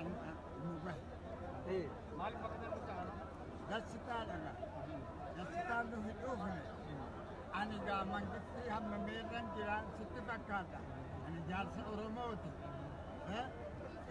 المبه إيه مالك فقط المستعان دستان أنا دستان له يدوفني أنا جامن كتير هم ميرن جيران ستبكاتا أنا جالس أوروموتي ها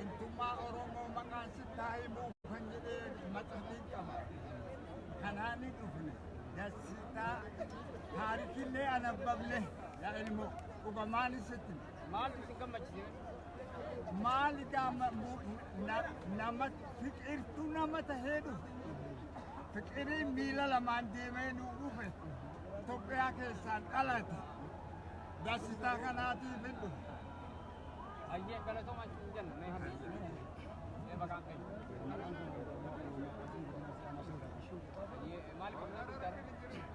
انتم ما أورومو مقاصد تايمو فنجدي متحدين كما كناني دوفني دستا تاريخ اللي أنا ببله يا علمو وبمالي ستن مالك سكم مجدي مالك نمت فكرتو نمت هيدو فكري ميلا لما ديمين وقوفه توقيا كيسان قلت دستا كناتي بندو أيه كلا تو ما جن नहीं हम ये बकान पे ये मालिक अपना कर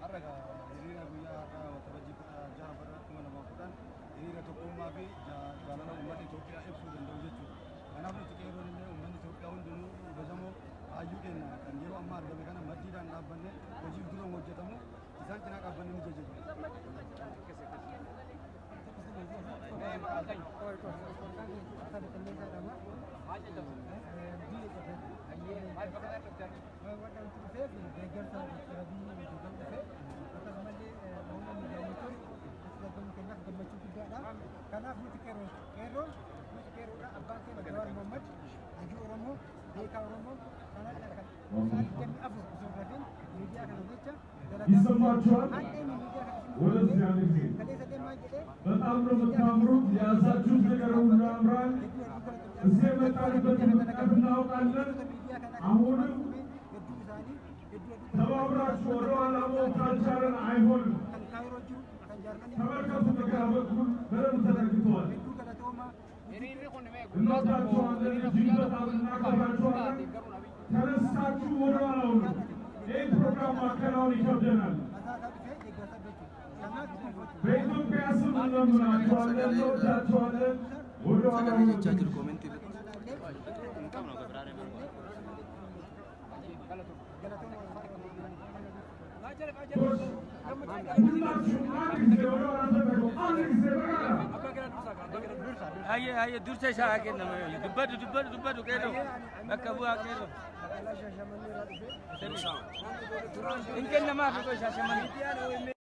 harga diriira guyyaa har'aa waxabajjii 16 bara 2010 hiriira tokkummaa fi jaalala uummanni Itoophiyaa ibsuu danda'u jechuudha. Kanaaf nuti qeerroon illee uummanni Itoophiyaa hundinuu beekamoo hayyuu keenya kan yeroo ammaa argame kana maddiidhaan dhaabbanne hojiif duroon hojjetamu isaan cinaa dhaabbanne ni Karena butuh kero, abang saya berjual Muhammad, Haji Oromo, Deka Oromo, karena kan kami abu Zubradin, media kan baca. ይሰማችኋል? ወደዚህ አንድ ጊዜ በጣም ነው የምታምሩት። የያዛችሁት ነገር ሁሉ ያምራል። እዚህ የመጣንበትን ምክንያት እናውቃለን። አሁንም ተባብራችሁ ወደኋላ መሆን ካልቻለን አይሆንም። ተመልከቱ፣ በግራ በኩል በደንብ ተዘርግተዋል። እንወዳችኋለን፣ እጅግ በጣም እናከብራችኋለን። ተነሳችሁ ወደኋላ ሁኑ። ይህ ፕሮግራም ማከናወን ይከብደናል። በኢትዮጵያ ስም እንለምናችኋለን፣ እንወዳችኋለን። ወደኋላ هي درسة شاكين دبدو كيلو ركبوها كيلو يمكن ما في كل شاشة مني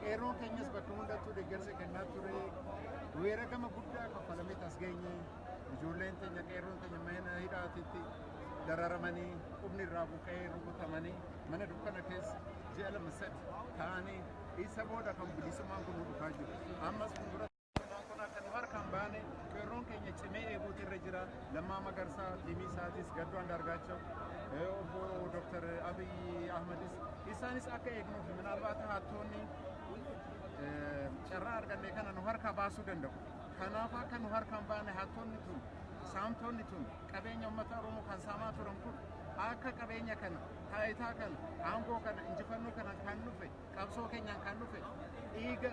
Qeerroon keenyas bakka hundattuu deeggarsa kennaa ture. Weerara gama guddaa kaffalamee as geenye. Ijoolleen teenya qeerroon teenya mana hidhaatitti dararamanii qubni irraa buqqee rukutamanii mana dukkana keessa ji'a lama sadi ta'anii isa booda kan bilisummaan kun dhufaa jiru. Ammas fuuldura kun akka nu harkaan baane qeerroon keenya cimee eeguutu irra jira. Lammaa Magarsaa tiimii isaatis Gadduu Andaargaachoo obbo Dr. Abiy Ahmedis isaanis akka eegnuuf minaalbaata hattoonni carraa arganne kana nu harkaa baasuu danda'u. Kanaaf akka nu harkaan baane hattoonni tun saamtonni tun qabeenya uummata Oromoo kan saamaa turan kun akka qabeenya kana taayitaa kana aangoo kana injifannoo kana kan dhufe qabsoo keenyaan kan dhufe dhiiga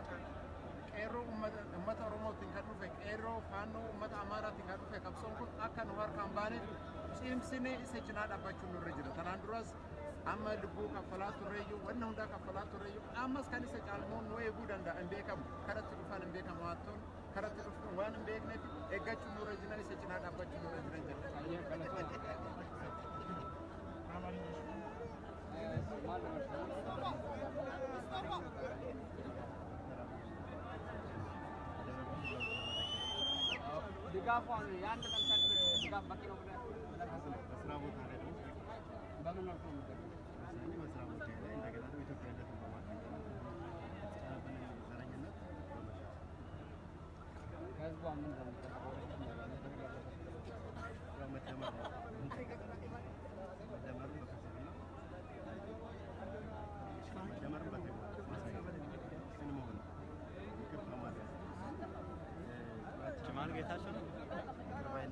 qeerroo uummata Oromootiin kan dhufe qeerroo faannoo uummata Amaaraatiin kan dhufe qabsoon kun akka nu harkaan baane cimsinee isa cinaa dhaabbachuun nurra jira. Kanaan duras amma lubbuu kaffalaa turreeyyuu wanna hundaa kaffalaa turreeyyuu ammas kan isa caalmoon nu eeguu danda'a hin beekamu karatti dhufan hin beekamu hattoon karatti dhufuun waan hin beekneef eeggachuun nurra jiran isa cinaa dhaabbachuun nurra jiran jedha. Digaafan yaan kan digaaf bakki nopo Masraa bootaalee baga norto masraa bootaalee indagala Itoophiyaa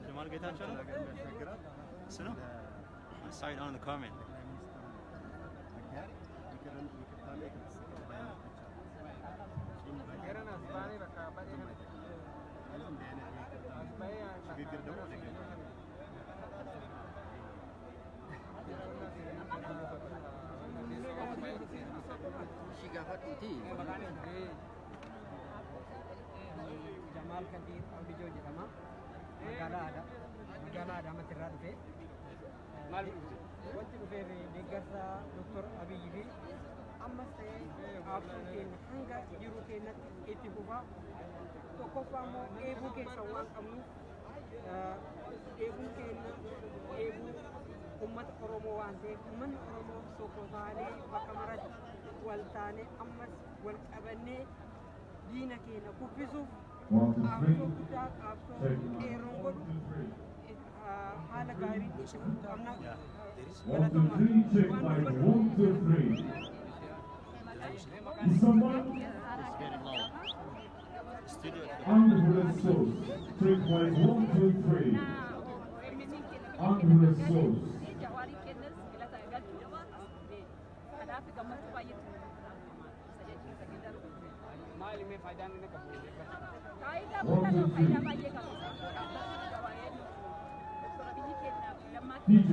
Jamal Getachew? Sino? I saw it on the comment. Jamal Kadir Abdijo jedhama. Magaalaa Adaamaatti irraa dhufe. Wanti dhufeef deeggarsa Dr. Abiyyi fi ammas ta'ee dhaabbiin keenya hanga jiru keenyatti itti fufaa. Tokkoffaa immoo eebuu keessa waan qabnuuf eebuun keenya eebuu uummata Oromoo waan ta'eef uummanni Oromoo sokoofaalee bakka maratti wal taanee ammas wal qabannee diina keenya kuffisuuf qabsoo guddaa qabsoo qeerroon godhu haala gaarii qabna. 1, 2, 3, check by 1, 2, 3. Someone ambulance source. Check by 1, 2, 3. Ambulance source. DJ.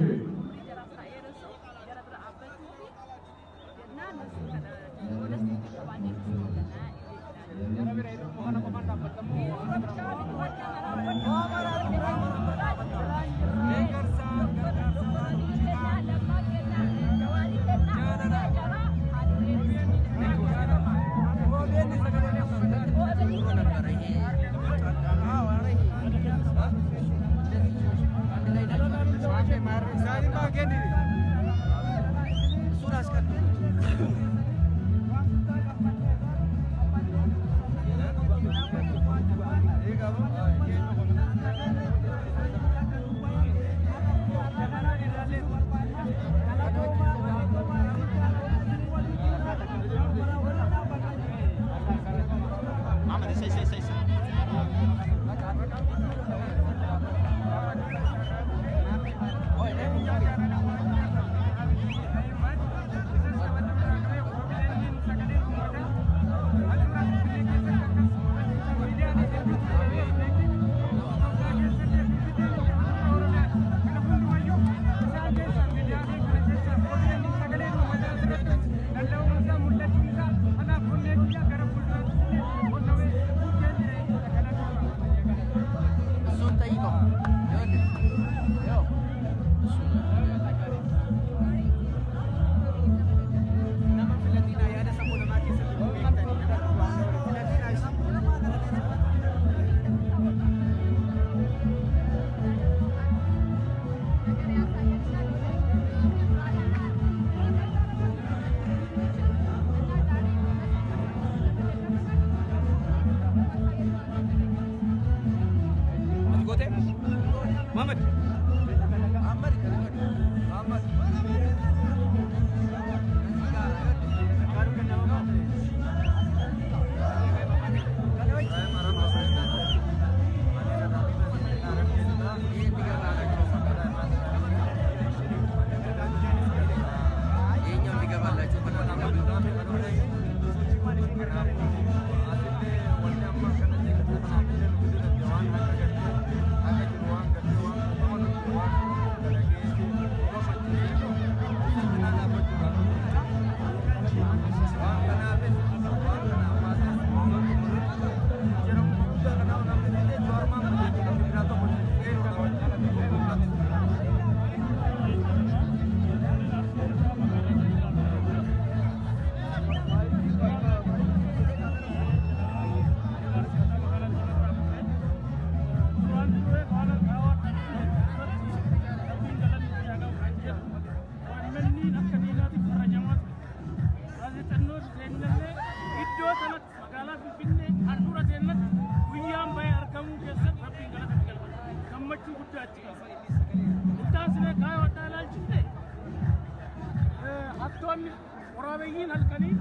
waraabeyyiin halkanii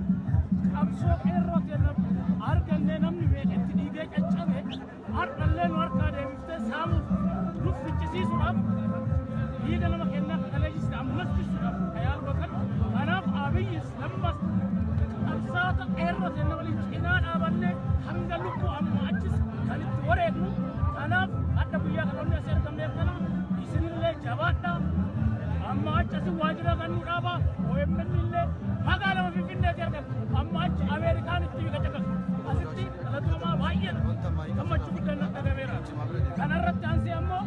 qabsoo qeerroo ta'e argannee namni beeketti dhiigee caccabe har'allee nu harkaa deebiftee saamuuf nuuf ficcisiisuudhaaf dhiiga nama kennaa kaleessiste ammas jirsuudhaaf kayaalu bakkan kanaaf abiyyis lammas qabsaata qeerroo ta'e waliin cinaa dhaabannee hanga lubbuu amma achis kan itti wareegnu kanaaf adda guyyaa kaloonni asii argamneef kana isinillee jabaadhaa amma achasi waajjira kan nu dhaabaa OMN illee magaalaa Finfinneetti argamu amma achi Ameerikaan itti bika caqasu asitti dhalatoomaa baay'eedha gammachuu guddaan dhagameera kanarratti ansii ammoo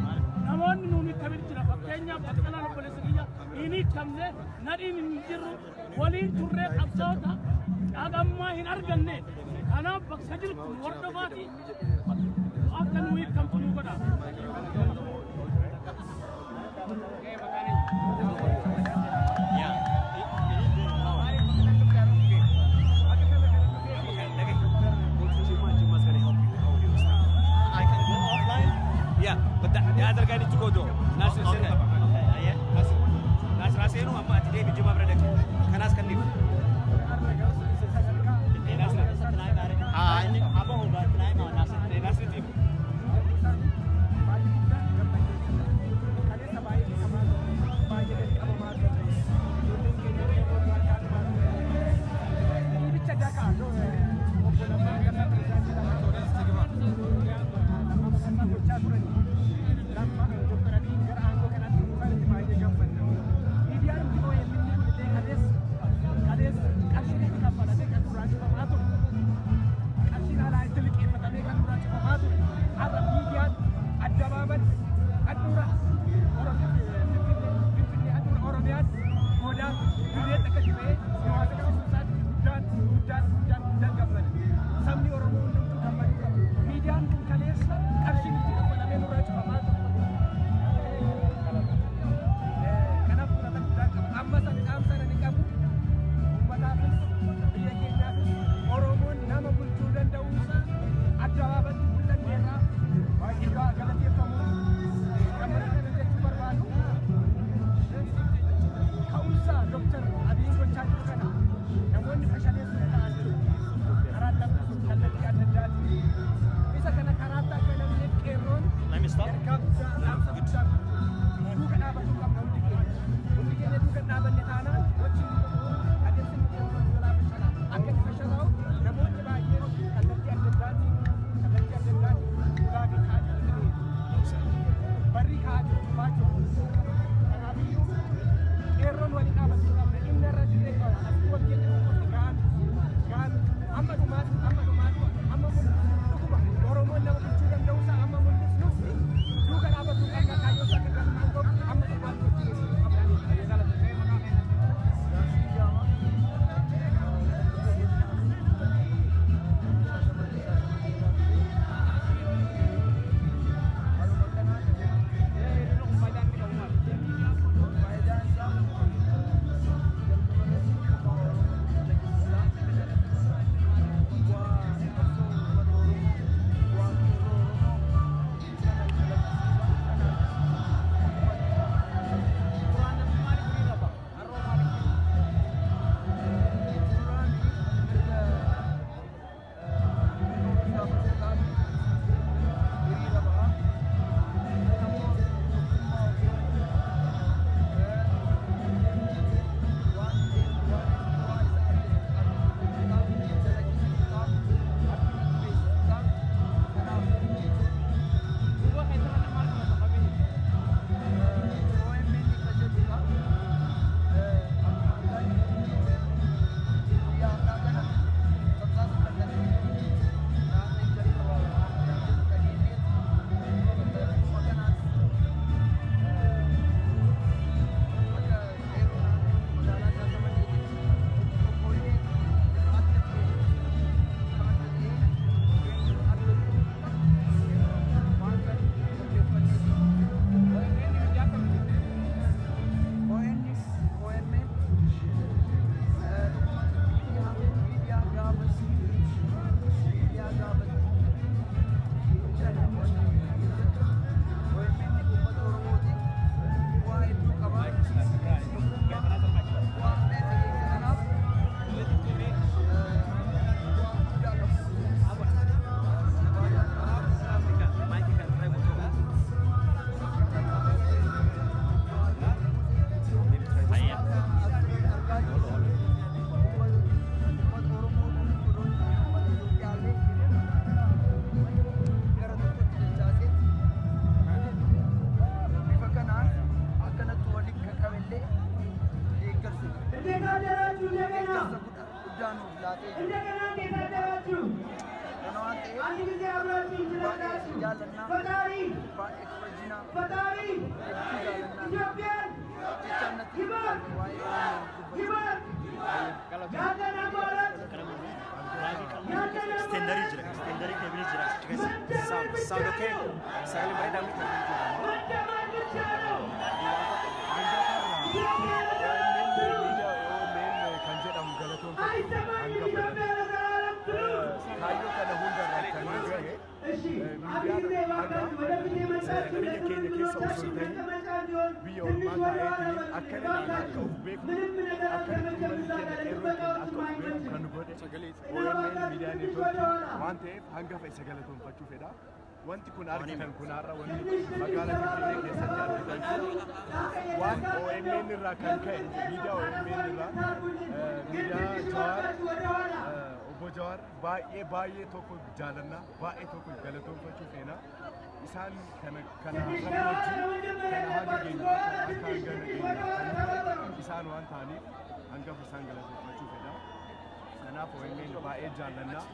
namoonni nuuni akkamitti jira fakkeenyaaf Baqqalaan obboleessa kiyya inni kamne nadhiin hin jirru waliin turree qabsaa'ota dhagammaa hin arganne kanaaf bakka jirtu hordofaati akka nu hiikamtu nu godha. Yeah, but the other guy needs to go though. Nasir said that. Yeah, Nasir Asenu, I'm at the day with Juma Brother. Can ask him. Nasir team. guddaa nuuf laatee jiru. Kana waan ta'eef baay'ee si jaallannaa baay'ee kabajinaa hedduu jaallannaa jecha natti Extenderi jira, extenderi kebiri jira. Sound okay? Saya lebih baik wanti kun argitan kun har'a wanti magaalaa Finfinnee keessatti argitan waan OMN irraa kan ka'e miidiyaa OMN irraa miidiyaa Jawaar obbo Jawaar baay'ee tokko jaalannaa baay'ee tokko galatoonfachuu feena isaan kana wajjin kana haga geenyu akka hangana isaan waan ta'aniif hangafa isaan galatoonfachuu feena kanaaf OMN baay'ee jaalannaa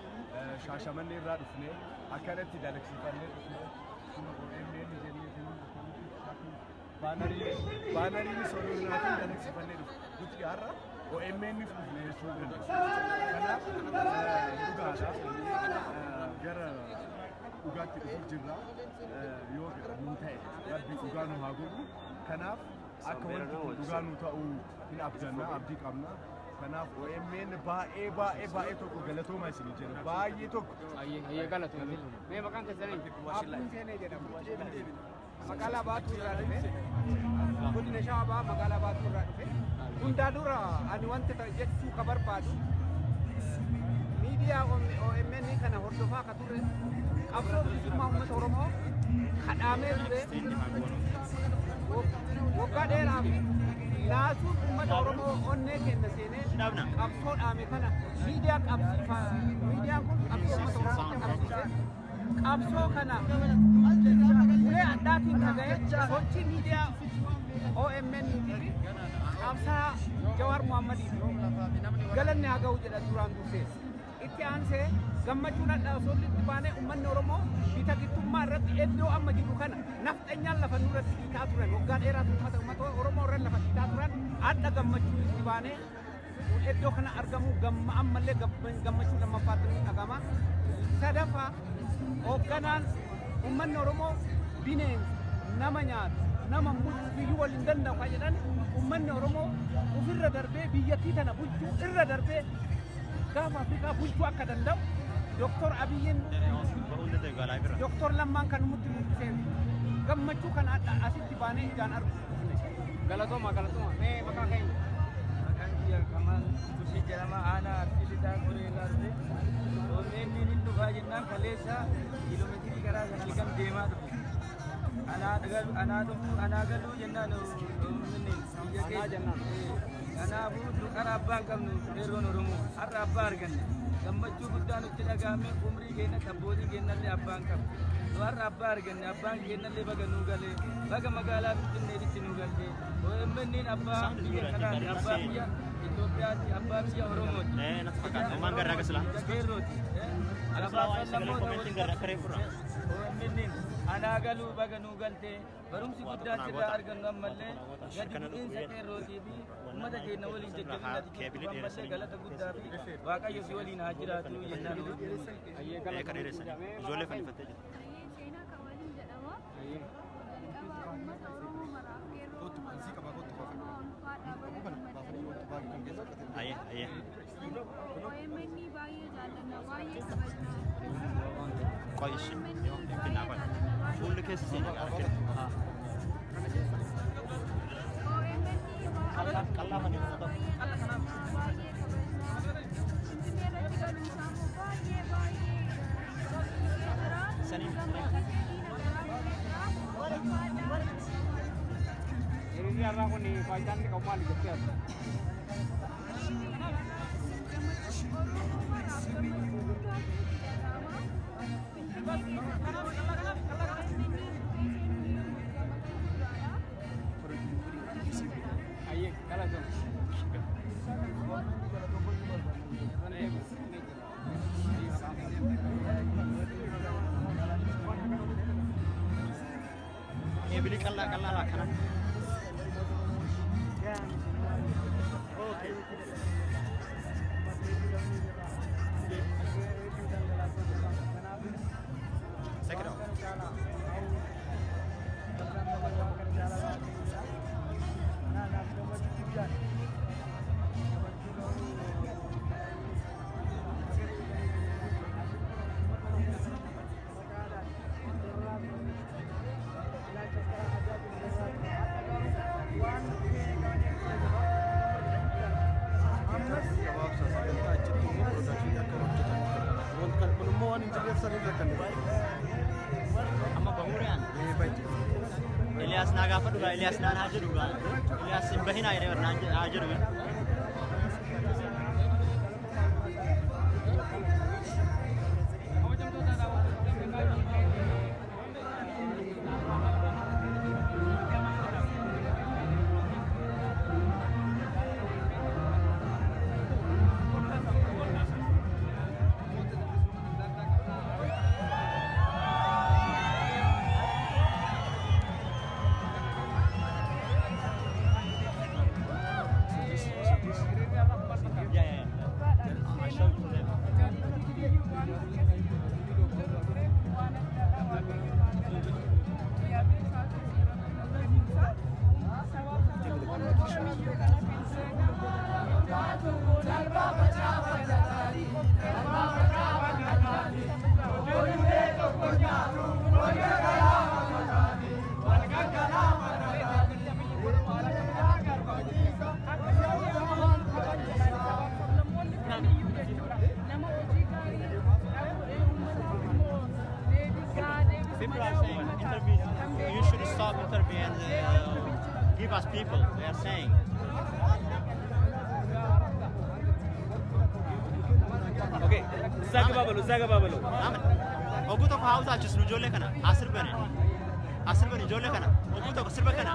Shaashamannee irraa dhufnee akkanatti dalagsifannee dhufnee OMN jennee baanariin sooronnaatiin dalagsifannee dhufne nuti har'a OMN dhufnee jechuu dandeenya. Kanaaf dhugaadhaaf gara dhugaatti dhufuuf jirra yoo nu ta'e rabbi dhugaa nu haa godhu. Kanaaf akka wanti kun dhugaa nu ta'u hin abdanna abdii qabna. Kanaaf OMN baay'ee tokko galatooma isinii jedha baay'ee tokko. Ayyee galatooma. Mee maqaan keessanii? Abbuun Seenee jedhama. Magaalaa Baatuu irraa dhufe. Godina Shaabaa magaalaa Baatuu irraa dhufe. Hundaa dura ani wanta jechuu ka barbaadu miidiyaa OMN kana hordofaa ka turre qabsoo bilisummaa uummata Oromoo kadhaamee ture waggaa dheeraaf naasuun uummata Oromoo onnee kenna seenee qabsoo dhaame kana miidiyaan kun qabsoo uummata Oromoo qabsiise qabsoo kana ulee addaatiin dhaga'ee sochii miidiyaa OMN qabsaa Jawaar Muhammadiif galanni haa ga'u jedha duraan dursee itti aansee gammachuun adda osoo itti baanee uummanni Oromoo bita gittummaa irratti iddoo amma jiru kana nafxanyaan lafa nurratti dhiitaa turan waggaa dheeraatu uummata Oromoo irra lafa dhiitaa turan adda gammachuun itti baanee iddoo kana argamu ammallee gammachuu lammaffaatti dhagama. Sadaffaa hoogganaan uummanni Oromoo bineensa nama nyaatu nama biyyuu waliin danda'u kan jedhan uummanni Oromoo ofirra darbee biyyattii tana bulchuu irra darbee gaafa Afrikaa bulchuu akka danda'u Dr. Abiyyiin Dr. Lammaan kan nutti mul'isee gammachuu kan asitti baanee ijaan argu. Galatooma mee maqaa keenya? Maqaan kiyya Kamal Kushii jedhama aanaa Arsiiliidhaa Guree irraa dhufe. OMN hin dhufaa jennaan kaleessa kiiloomeetirii karaa halkan deemaa dhufe. Anaa galuu jennaan biyya keenya. Kanaafuu karaa abbaan qabnu qeerroon Oromoo har'a abbaa arganne. Gammachuu guddaa nutti dhagahame umrii keenya abbootii keenyallee abbaan qabu. Har'a abbaa arganne abbaan keenyallee baga nuu galee baga magaalaa Finfinneetti nuu galchee. OMN abbaa biyya kanaati abbaa biyya Itoophiyaatti abbaa biyya Oromooti. Oman garraa gasila. Qeerrooti. OMN anaa galuu baga nuu galtee barumsi guddaa sirraa argannu ammallee gadi bu'iinsa qeerrootii fi uummata keenya waliin jajjabinati ammallee galata guddaa fi Waaqayyo si waliin haa jiraatu jennaan. Ijoollee fannifattee jirti. Ayyee. OMN baay'ee jaalladha baay'ee kabajna. Qoishi finna qoy. Fuulli keessa seenaa argina. OMN Qallaa manii fudhata. baay'ee kabajna. Finfinnee irratti galuusaammoo baay'ee Saniin. Hiriirri har'aa kun faayidaan inni qabu maali jettee yaadda? Ayyee, galatoom. keebilii qal'aa kana. Check it out. Amma bahuriyaan Elias naga apa dulu Elias nana aja dulu Elias simbahin aja deh nana aja dulu People are saying you should stop interviewing and give us people. They are saying. Okay, Zaga Babalu. Ogu to house achis nu jolle kana asir bani jolle kana ogu to sirba kana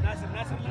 Nasir